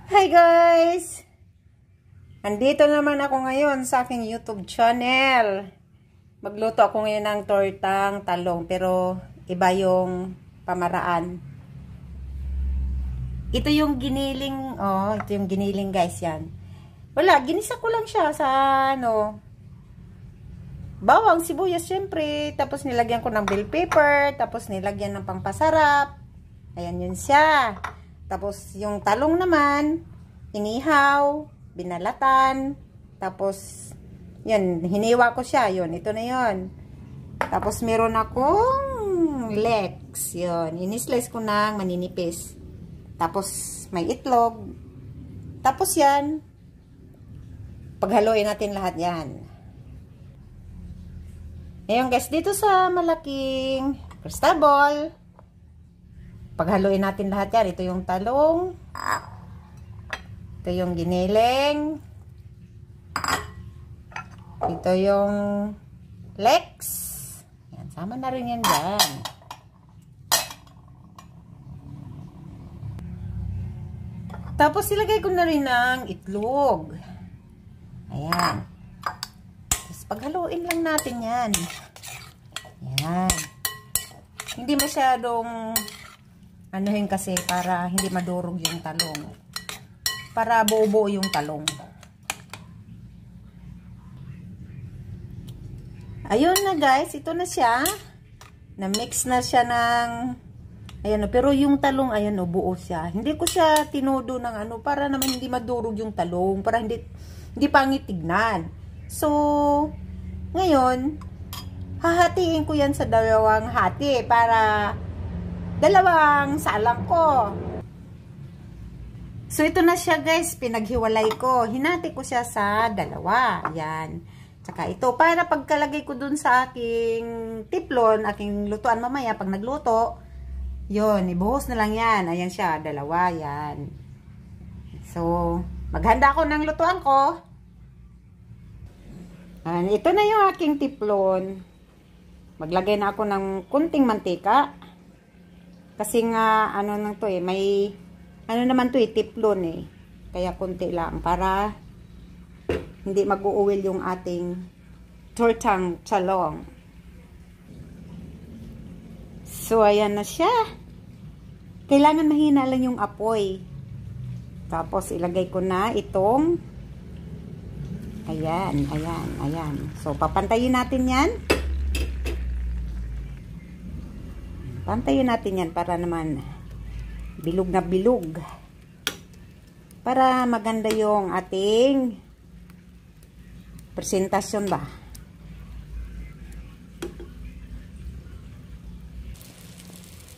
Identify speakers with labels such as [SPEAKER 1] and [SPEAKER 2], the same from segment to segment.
[SPEAKER 1] Hi guys! Andito naman ako ngayon sa aking YouTube channel. Magluto ako ngayon ng tortang talong pero iba yung pamaraan. Ito yung giniling, ito yung giniling guys yan. Wala, ginisa ko lang siya sa bawang, sibuyas syempre, tapos nilagyan ko ng bell pepper, tapos nilagyan ng pampasarap. Ayan yun siya. Tapos, yung talong naman, inihaw, binalatan, tapos, yun, hiniwa ko siya, yun, ito na yun. Tapos, meron akong leeks, yun, inislice ko ng maninipis. Tapos, may itlog. Tapos, yan, paghaluin natin lahat yan. Ngayon, guys, dito sa malaking crystal ball, paghaluin natin lahat yan. Ito yung talong. Ito yung giniling. Ito yung leeks. Yan, sama na rin yan dyan. Tapos ilagay ko na rin ng itlog. Ayan. Tapos paghaluin lang natin yan. Yan. Hindi masyadong anuhin kasi para hindi madurog yung talong. Para buo-buo yung talong. Ayun na guys, ito na siya. Na-mix na siya ng ayan o, pero yung talong ayan o, buo siya. Hindi ko siya tinudo ng para naman hindi madurog yung talong, para hindi pangit tignan. So, ngayon hahatiin ko yan sa dalawang hati para dalawang salang ko. So, ito na siya guys. Pinaghiwalay ko. Hinati ko siya sa dalawa. Yan. Tsaka ito. Para pagkalagay ko dun sa aking tiplon, aking lutuan mamaya pag nagluto, yun. Ibuhos na lang yan. Ayan siya. Dalawa. Yan. So, maghanda ko ng lutuan ko. Ito na yung aking tiplon. Maglagay na ako ng kunting mantika. Kasi nga, nang to may, naman to tiplon Kaya kunti lang, para hindi mag-uuwil yung ating tortang talong. So, ayan na siya. Kailangan mahina lang yung apoy. Tapos, ilagay ko na itong, ayan. So, papantayin natin yan. Pantayin natin yan para naman bilog na bilog. Para maganda yung ating presentasyon ba.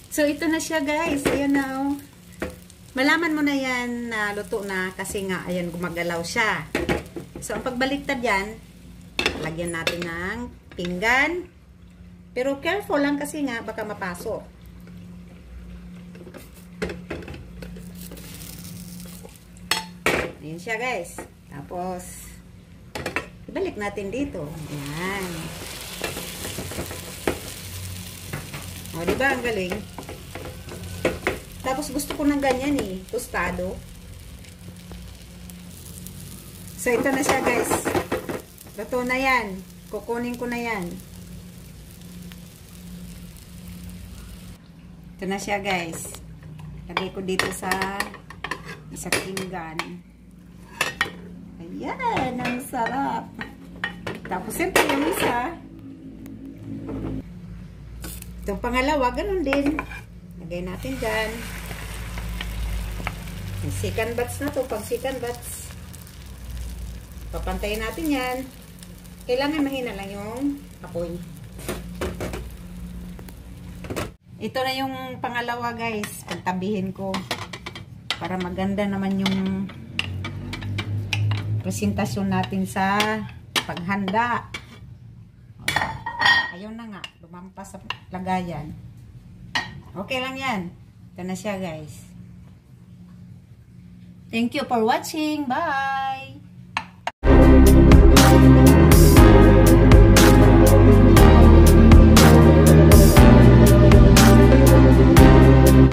[SPEAKER 1] So, ito na siya guys. Ayan na Malaman mo na yan na luto na kasi nga, ayan, gumagalaw siya. So, ang pagbaliktad yan, lagyan natin ng pinggan. Pero careful lang kasi nga baka mapasok. Ayan siya guys. Tapos ibalik natin dito. Ayan. O, diba ang galing? Tapos gusto ko ng ganyan tostado. So ito na siya guys. Luto na yan. Kukunin ko na yan. Ito na siya guys. Lagay ko dito sa isang pinggan. Ayan, ang sarap. Tapos ito yung isa. Itong pangalawa, ganun din. Lagay natin dyan. Yung second batch na to, pag second batch. Papantayin natin yan. Kailangan mahina lang yung apoy. Ito na yung pangalawa guys. Pagtabihin ko. Para maganda naman yung presentasyon natin sa paghanda. Ayaw na nga. Lumampas sa lagayan. Okay lang yan. Ito na siya guys. Thank you for watching. Bye!